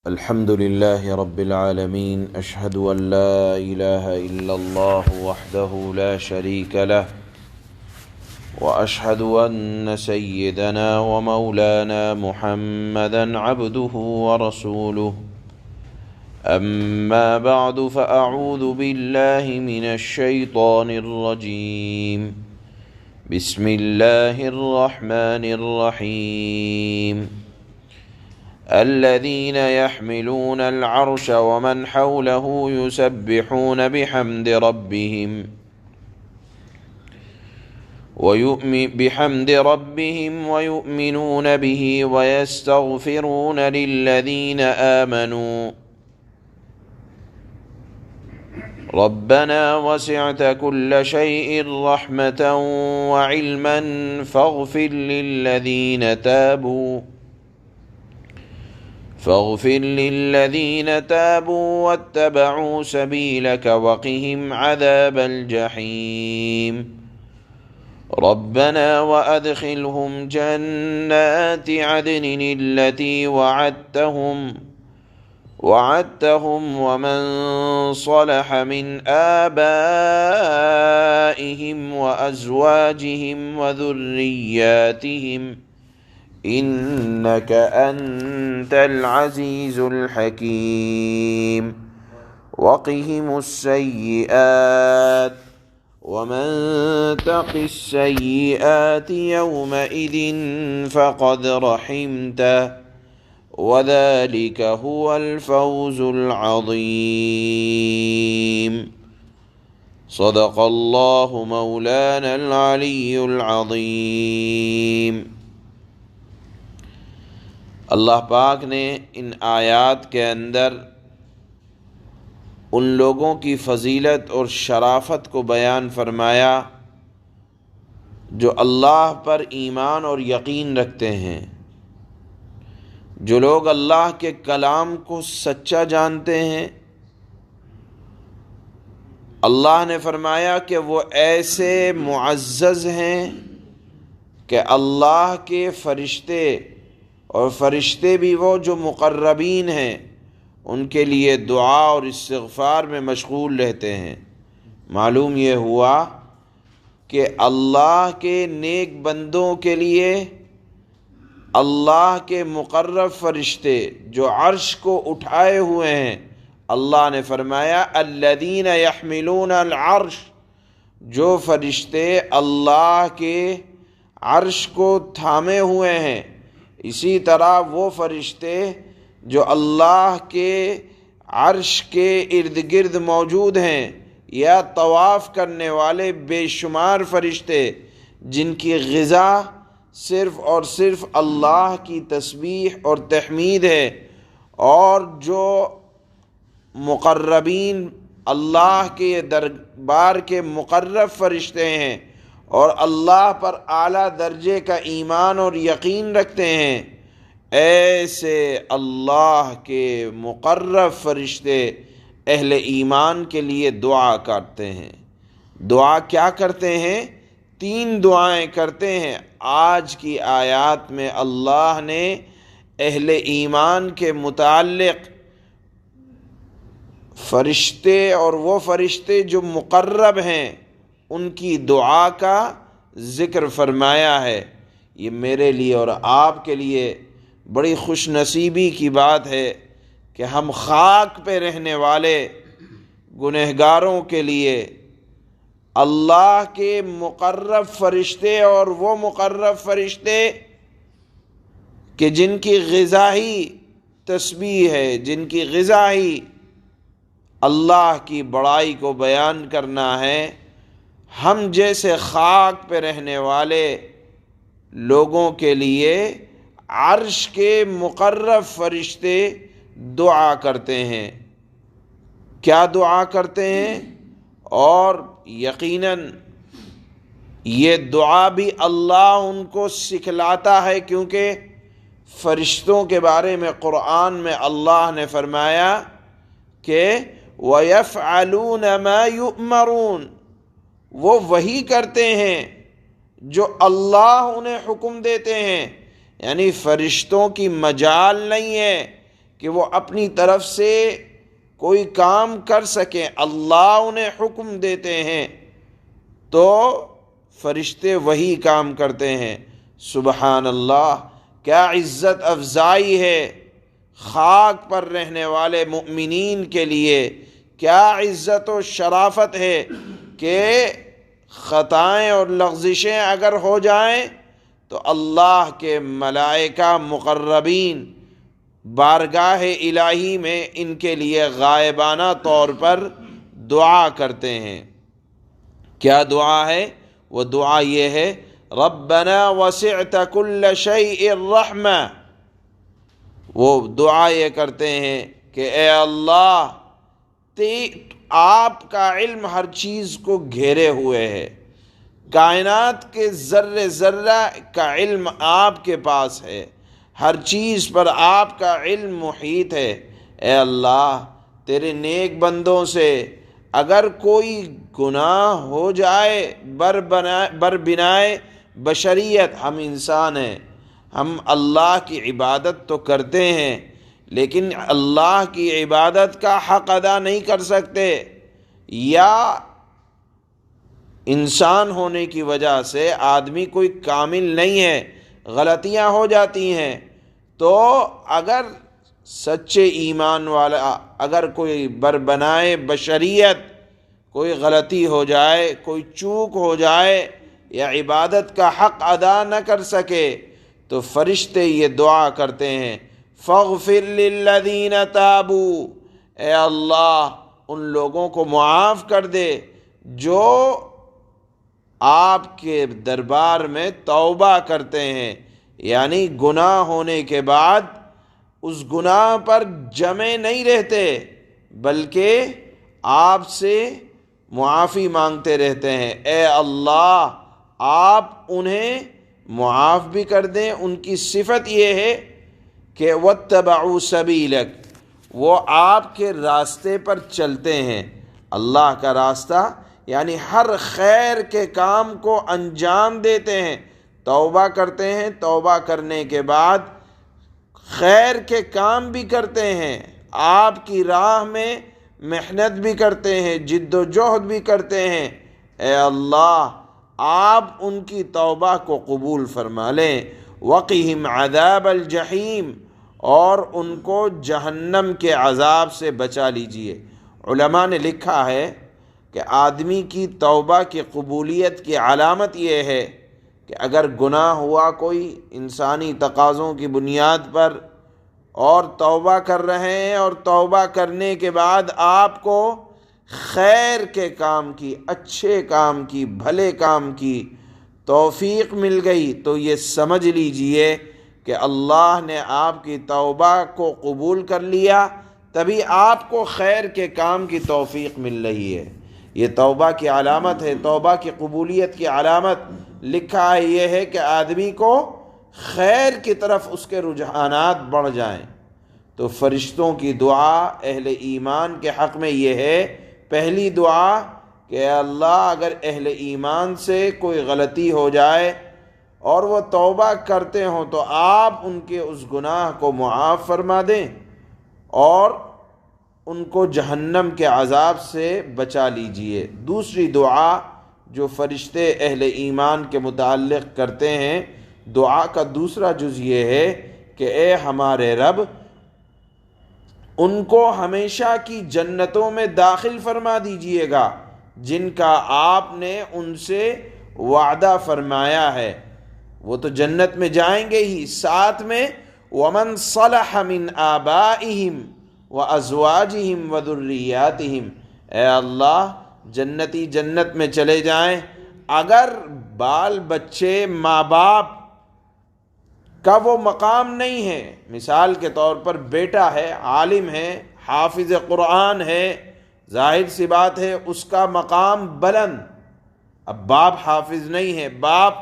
الحمد لله رب العالمين، أشهد أن لا إله إلا الله وحده لا شريك له، وأشهد أن سيدنا ومولانا محمدا عبده ورسوله. أما بعد، فأعوذ بالله من الشيطان الرجيم. بسم الله الرحمن الرحيم. الذين يحملون العرش ومن حوله يسبحون بحمد ربهم ويؤمنون به ويستغفرون للذين آمنوا ربنا وسعت كل شيء رحمة وعلما فاغفر للذين تابوا واتبعوا سبيلك وقهم عذاب الجحيم. ربنا وأدخلهم جنات عدن التي وعدتهم ومن صلح من آبائهم وأزواجهم وذرياتهم إنك أنت العزيز الحكيم. وقهم السيئات ومن تق السيئات يومئذ فقد رحمته وذلك هو الفوز العظيم. صدق الله مولانا العلي العظيم. اللہ پاک نے ان آیات کے اندر ان لوگوں کی فضیلت اور شرافت کو بیان فرمایا جو اللہ پر ایمان اور یقین رکھتے ہیں، جو لوگ اللہ کے کلام کو سچا جانتے ہیں۔ اللہ نے فرمایا کہ وہ ایسے معزز ہیں کہ اللہ کے فرشتے اور فرشتے بھی وہ جو مقربین ہیں ان کے لیے دعا اور استغفار میں مشغول رہتے ہیں۔ معلوم یہ ہوا کہ اللہ کے نیک بندوں کے لیے اللہ کے مقرب فرشتے جو عرش کو اٹھائے ہوئے ہیں، اللہ نے فرمایا الذین یحملون العرش، جو فرشتے اللہ کے عرش کو تھامے ہوئے ہیں، اسی طرح وہ فرشتے جو اللہ کے عرش کے ارد گرد موجود ہیں، یا طواف کرنے والے بے شمار فرشتے جن کی غذا صرف اور صرف اللہ کی تسبیح اور تحمید ہے، اور جو مقربین اللہ کے دربار کے مقرب فرشتے ہیں اور اللہ پر اعلیٰ درجے کا ایمان اور یقین رکھتے ہیں، ایسے اللہ کے مقرب فرشتے اہل ایمان کے لیے دعا کرتے ہیں۔ دعا کیا کرتے ہیں؟ 3 دعائیں کرتے ہیں۔ آج کی آیات میں اللہ نے اہل ایمان کے متعلق فرشتے اور وہ فرشتے جو مقرب ہیں ان کی دعا کا ذکر فرمایا ہے۔ یہ میرے لیے اور آپ کے لیے بڑی خوش نصیبی کی بات ہے کہ ہم خاک پہ رہنے والے گنہگاروں کے لیے اللہ کے مقرب فرشتے اور وہ مقرب فرشتے کہ جن کی غذا ہی تسبیح ہے، جن کی غذا ہی اللہ کی بڑائی کو بیان کرنا ہے، ہم جیسے خاک پہ رہنے والے لوگوں کے لیے عرش کے مقرب فرشتے دعا کرتے ہیں۔ کیا دعا کرتے ہیں؟ اور یقیناً یہ دعا بھی اللہ ان کو سکھلاتا ہے، کیونکہ فرشتوں کے بارے میں قرآن میں اللہ نے فرمایا کہ وَيَفْعَلُونَ مَا يُؤْمَرُونَ، وہ وہی کرتے ہیں جو اللہ انہیں حکم دیتے ہیں۔ یعنی فرشتوں کی مجال نہیں ہے کہ وہ اپنی طرف سے کوئی کام کر سکیں، اللہ انہیں حکم دیتے ہیں تو فرشتے وہی کام کرتے ہیں۔ سبحان اللہ، کیا عزت افزائی ہے خاک پر رہنے والے مؤمنین کے لیے، کیا عزت و شرافت ہے کہ خطائیں اور لغزشیں اگر ہو جائیں تو اللہ کے ملائکہ مقربین بارگاہ الہی میں ان کے لیے غائبانہ طور پر دعا کرتے ہیں۔ کیا دعا ہے؟ وہ دعا یہ ہے، ربنا وسعت کل شیء رحمہ۔ وہ دعا یہ کرتے ہیں کہ اے اللہ، آپ کا علم ہر چیز کو گھیرے ہوئے ہے، کائنات کے ذرے ذرہ کا علم آپ کے پاس ہے، ہر چیز پر آپ کا علم محیط ہے۔ اے اللہ، تیرے نیک بندوں سے اگر کوئی گناہ ہو جائے بر بنائے بشریت، ہم انسان ہیں، ہم اللہ کی عبادت تو کرتے ہیں لیکن اللہ کی عبادت کا حق ادا نہیں کر سکتے، یا انسان ہونے کی وجہ سے آدمی کوئی کامل نہیں ہے، غلطیاں ہو جاتی ہیں۔ تو اگر سچے ایمان والا اگر کوئی بربنائے بشریت کوئی غلطی ہو جائے، کوئی چوک ہو جائے یا عبادت کا حق ادا نہ کر سکے تو فرشتے یہ دعا کرتے ہیں، فاغفر للذین تابوا، اے اللہ ان لوگوں کو معاف کر دے جو آپ کے دربار میں توبہ کرتے ہیں، یعنی گناہ ہونے کے بعد اس گناہ پر جمے نہیں رہتے بلکہ آپ سے معافی مانگتے رہتے ہیں۔ اے اللہ، آپ انہیں معاف بھی کر دیں۔ ان کی صفت یہ ہے کہ واتبعوا سبیلک، وہ آپ کے راستے پر چلتے ہیں۔ اللہ کا راستہ یعنی ہر خیر کے کام کو انجام دیتے ہیں، توبہ کرتے ہیں، توبہ کرنے کے بعد خیر کے کام بھی کرتے ہیں، آپ کی راہ میں محنت بھی کرتے ہیں، جد و جہد بھی کرتے ہیں۔ اے اللہ، آپ ان کی توبہ کو قبول فرما لیں۔ وقہم عذاب الجحیم، اور ان کو جہنم کے عذاب سے بچا لیجئے۔ علماء نے لکھا ہے کہ آدمی کی توبہ کی قبولیت کی علامت یہ ہے کہ اگر گناہ ہوا کوئی انسانی تقاضوں کی بنیاد پر اور توبہ کر رہے ہیں، اور توبہ کرنے کے بعد آپ کو خیر کے کام کی، اچھے کام کی، بھلے کام کی توفیق مل گئی تو یہ سمجھ لیجئے کہ اللہ نے آپ کی توبہ کو قبول کر لیا، تبھی آپ کو خیر کے کام کی توفیق مل رہی ہے۔ یہ توبہ کی علامت ہے، توبہ کی قبولیت کی علامت۔ لکھا ہے یہ ہے کہ آدمی کو خیر کی طرف اس کے رجحانات بڑھ جائیں۔ تو فرشتوں کی دعا اہل ایمان کے حق میں یہ ہے، پہلی دعا کہ اے اللہ، اگر اہل ایمان سے کوئی غلطی ہو جائے اور وہ توبہ کرتے ہوں تو آپ ان کے اس گناہ کو معاف فرما دیں اور ان کو جہنم کے عذاب سے بچا لیجئے۔ دوسری دعا جو فرشتے اہل ایمان کے متعلق کرتے ہیں، دعا کا دوسرا جز یہ ہے کہ اے ہمارے رب، ان کو ہمیشہ کی جنتوں میں داخل فرما دیجئے گا جن کا آپ نے ان سے وعدہ فرمایا ہے۔ وہ تو جنت میں جائیں گے ہی، ساتھ میں وَمَنْ صَلَحَ مِنْ آبَائِهِمْ وَأَزْوَاجِهِمْ وَذُرِّيَّاتِهِمْ، اے اللہ جنتی جنت میں چلے جائیں، اگر بال بچے ماں باپ کا وہ مقام نہیں ہے، مثال کے طور پر بیٹا ہے، عالم ہے، حافظ قرآن ہے، ظاہر سی بات ہے اس کا مقام بلند۔ اب باپ حافظ نہیں ہے، باپ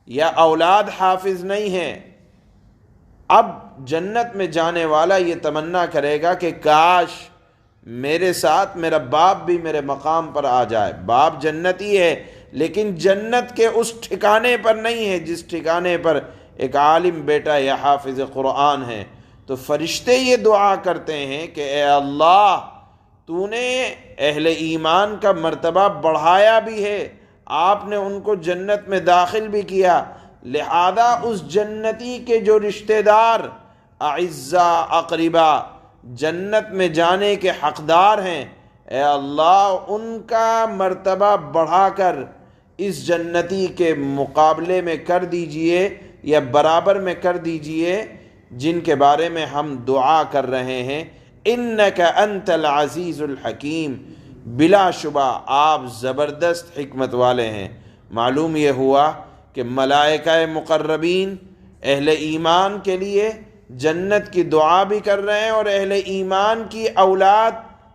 یا اولاد حافظ نہیں ہے، اب جنت میں جانے والا یہ تمنا کرے گا کہ کاش میرے ساتھ میرا باپ بھی میرے مقام پر آ جائے۔ باپ جنتی ہے لیکن جنت کے اس ٹھکانے پر نہیں ہے جس ٹھکانے پر ایک عالم بیٹا یا حافظ قرآن ہے۔ تو فرشتے یہ دعا کرتے ہیں کہ اے اللہ تو نے اہل ایمان کا مرتبہ بڑھایا بھی ہے، آپ نے ان کو جنت میں داخل بھی کیا، لہذا اس جنتی کے جو رشتہ دار اعزاء اقربا جنت میں جانے کے حقدار ہیں، اے اللہ ان کا مرتبہ بڑھا کر اس جنتی کے مقابلے میں کر دیجئے یا برابر میں کر دیجئے جن کے بارے میں ہم دعا کر رہے ہیں۔ انک انت العزیز الحکیم، بلا شبہ آپ زبردست حکمت والے ہیں۔ معلوم یہ ہوا کہ ملائکہ مقربین اہل ایمان کے لیے جنت کی دعا بھی کر رہے ہیں، اور اہل ایمان کی اولاد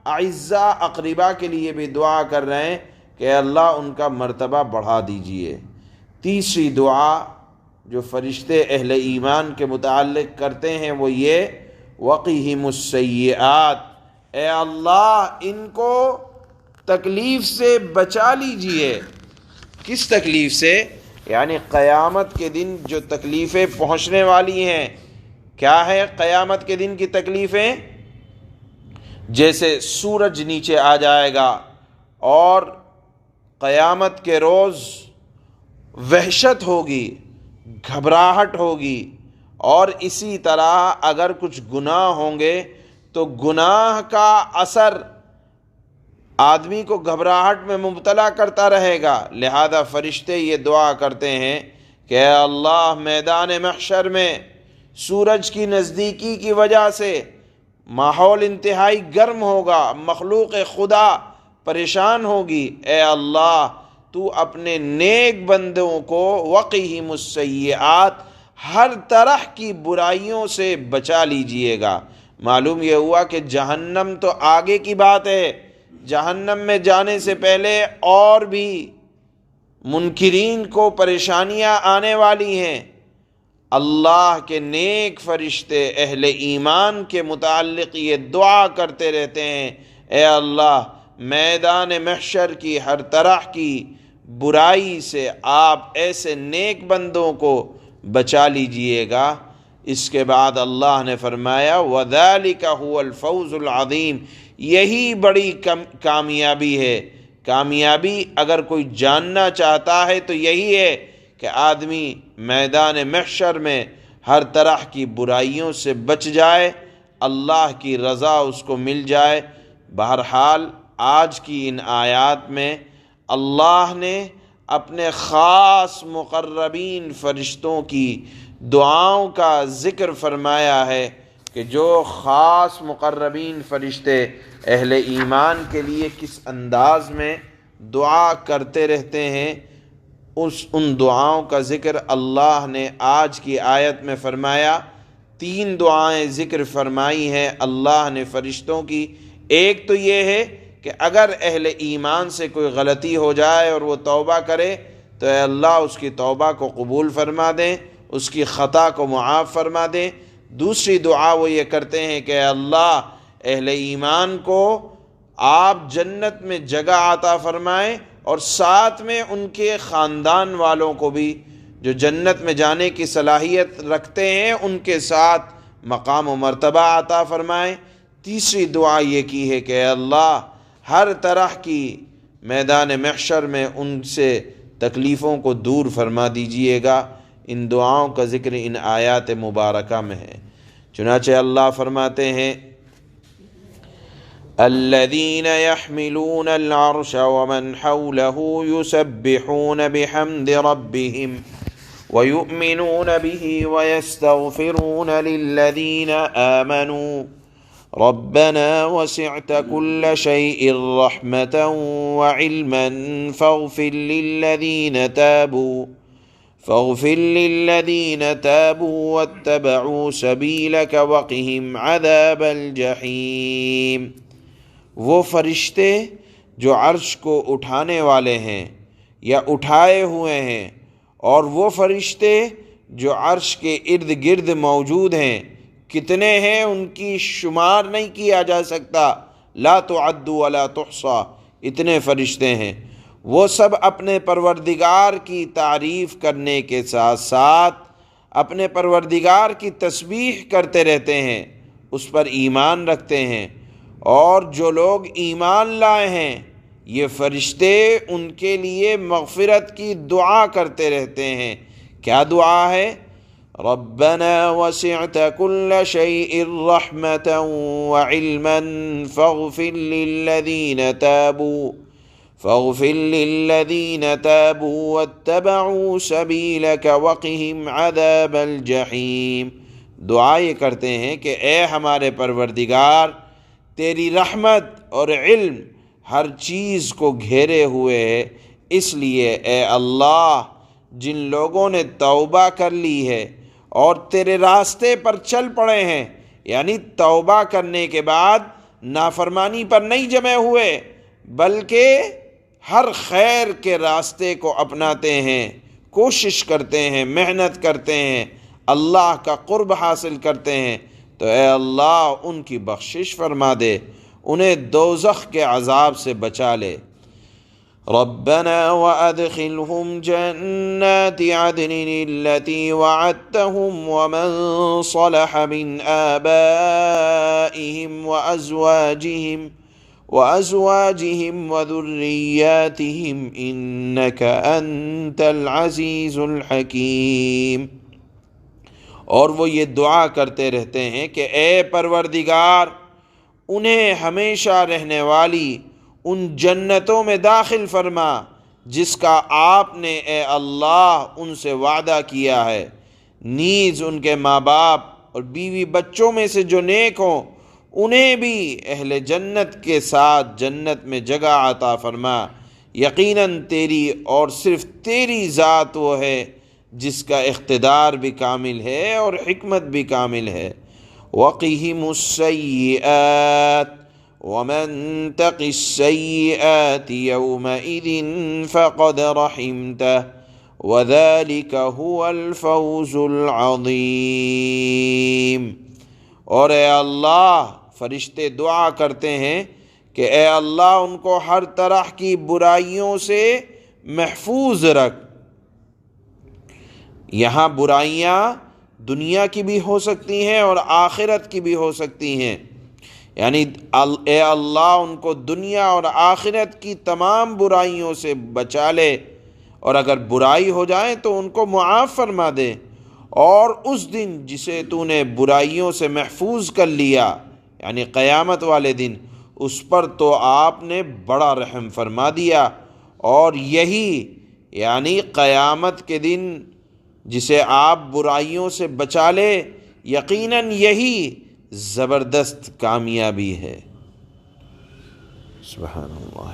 اعزاء اقربا کے لیے بھی دعا کر رہے ہیں کہ اللہ ان کا مرتبہ بڑھا دیجئے۔ تیسری دعا جو فرشتے اہل ایمان کے متعلق کرتے ہیں وہ یہ وقیہم السیئات، اے اللہ ان کو تکلیف سے بچا لیجئے۔ کس تکلیف سے؟ یعنی قیامت کے دن جو تکلیفیں پہنچنے والی ہیں۔ کیا ہے قیامت کے دن کی تکلیفیں؟ جیسے سورج نیچے آ جائے گا، اور قیامت کے روز وحشت ہوگی، گھبراہٹ ہوگی، اور اسی طرح اگر کچھ گناہ ہوں گے تو گناہ کا اثر آدمی کو گھبراہٹ میں مبتلا کرتا رہے گا۔ لہذا فرشتے یہ دعا کرتے ہیں کہ اے اللہ میدان محشر میں سورج کی نزدیکی کی وجہ سے ماحول انتہائی گرم ہوگا، مخلوق خدا پریشان ہوگی، اے اللہ تو اپنے نیک بندوں کو وقیہم السیئات ہر طرح کی برائیوں سے بچا لیجئے گا۔ معلوم یہ ہوا کہ جہنم تو آگے کی بات ہے، جہنم میں جانے سے پہلے اور بھی منکرین کو پریشانیاں آنے والی ہیں۔ اللہ کے نیک فرشتے اہل ایمان کے متعلق یہ دعا کرتے رہتے ہیں، اے اللہ میدان محشر کی ہر طرح کی برائی سے آپ ایسے نیک بندوں کو بچا لیجئے گا۔ اس کے بعد اللہ نے فرمایا وَذَلِكَ هُوَ الْفَوْزُ الْعَظِيمُ، یہی بڑی کامیابی ہے۔ کامیابی اگر کوئی جاننا چاہتا ہے تو یہی ہے کہ آدمی میدان محشر میں ہر طرح کی برائیوں سے بچ جائے، اللہ کی رضا اس کو مل جائے۔ بہرحال آج کی ان آیات میں اللہ نے اپنے خاص مقربین فرشتوں کی دعاؤں کا ذکر فرمایا ہے کہ جو خاص مقربین فرشتے اہل ایمان کے لیے کس انداز میں دعا کرتے رہتے ہیں، ان دعاؤں کا ذکر اللہ نے آج کی آیت میں فرمایا۔ 3 دعائیں ذکر فرمائی ہیں اللہ نے فرشتوں کی۔ ایک تو یہ ہے کہ اگر اہل ایمان سے کوئی غلطی ہو جائے اور وہ توبہ کرے تو اے اللہ اس کی توبہ کو قبول فرما دیں، اس کی خطا کو معاف فرما دیں۔ دوسری دعا وہ یہ کرتے ہیں کہ اے اللہ اہل ایمان کو آپ جنت میں جگہ عطا فرمائیں، اور ساتھ میں ان کے خاندان والوں کو بھی جو جنت میں جانے کی صلاحیت رکھتے ہیں ان کے ساتھ مقام و مرتبہ عطا فرمائیں۔ تیسری دعا یہ کی ہے کہ اے اللہ ہر طرح کی میدان محشر میں ان سے تکلیفوں کو دور فرما دیجئے گا۔ ان دعاؤں کا ذکر ان آیات مبارکہ میں ہے۔ چنانچہ اللہ فرماتے ہیں الذين يحملون العرش ومن حوله يسبحون بحمد ربهم ويؤمنون به ويستغفرون للذين آمنوا ربنا وسعت كل شيء رحمة وعلما فاغفر للذين تابوا واتبعوا سبيلك وقهم عذاب الجحيم۔ وہ فرشتے جو عرش کو اٹھانے والے ہیں یا اٹھائے ہوئے ہیں، اور وہ فرشتے جو عرش کے ارد گرد موجود ہیں، کتنے ہیں ان کی شمار نہیں کیا جا سکتا، لا تعد ولا تحصى، اتنے فرشتے ہیں۔ وہ سب اپنے پروردگار کی تعریف کرنے کے ساتھ ساتھ اپنے پروردگار کی تسبیح کرتے رہتے ہیں، اس پر ایمان رکھتے ہیں، اور جو لوگ ایمان لائے ہیں یہ فرشتے ان کے لیے مغفرت کی دعا کرتے رہتے ہیں۔ کیا دعا ہے؟ ربنا وسعت كل شيء رحمة وعلما فاغفر للذين تابوا واتبعوا سبيلك وقهم عذاب الجحيم۔ دعا یہ کرتے ہیں کہ اے ہمارے پروردگار، تیری رحمت اور علم ہر چیز کو گھیرے ہوئے ہے، اس لیے اے اللہ جن لوگوں نے توبہ کر لی ہے اور تیرے راستے پر چل پڑے ہیں، یعنی توبہ کرنے کے بعد نافرمانی پر نہیں جمے ہوئے بلکہ ہر خیر کے راستے کو اپناتے ہیں، کوشش کرتے ہیں، محنت کرتے ہیں، اللہ کا قرب حاصل کرتے ہیں، تو اے اللہ ان کی بخشش فرما دے، انہیں دوزخ کے عذاب سے بچا لے۔ ربنا وادخلهم جنات عدن التي وعدتهم ومن صلح من آبائهم وأزواجهم وذرياتهم إنك أنت العزيز الحكيم۔ اور وہ یہ دعا کرتے رہتے ہیں کہ اے پروردگار انہیں ہمیشہ رہنے والی ان جنتوں میں داخل فرما جس کا آپ نے اے اللہ ان سے وعدہ کیا ہے، نیز ان کے ماں باپ اور بیوی بچوں میں سے جو نیک ہوں انہیں بھی اہل جنت کے ساتھ جنت میں جگہ عطا فرما۔ یقیناً تیری اور صرف تیری ذات وہ ہے جس کا اقتدار بھی کامل ہے اور حکمت بھی کامل ہے۔ وَقِهِمُ السَّيِّئَاتِ وَمَن تَقِ السَّيِّئَاتِ يَوْمَئِذٍ فَقَدْ رَحِمْتَهُ وَذَلِكَ هُوَ الْفَوْزُ الْعَظِيمُ۔ اور اے اللہ فرشتے دعا کرتے ہیں کہ اے اللہ ان کو ہر طرح کی برائیوں سے محفوظ رکھ۔ یہاں برائیاں دنیا کی بھی ہو سکتی ہیں اور آخرت کی بھی ہو سکتی ہیں، یعنی اے اللہ ان کو دنیا اور آخرت کی تمام برائیوں سے بچا لے، اور اگر برائی ہو جائے تو ان کو معاف فرما دے، اور اس دن جسے تو نے برائیوں سے محفوظ کر لیا یعنی قیامت والے دن، اس پر تو آپ نے بڑا رحم فرما دیا، اور یہی یعنی قیامت کے دن جسے آپ برائیوں سے بچا لے، یقیناً یہی زبردست کامیابی ہے۔ سبحان اللہ۔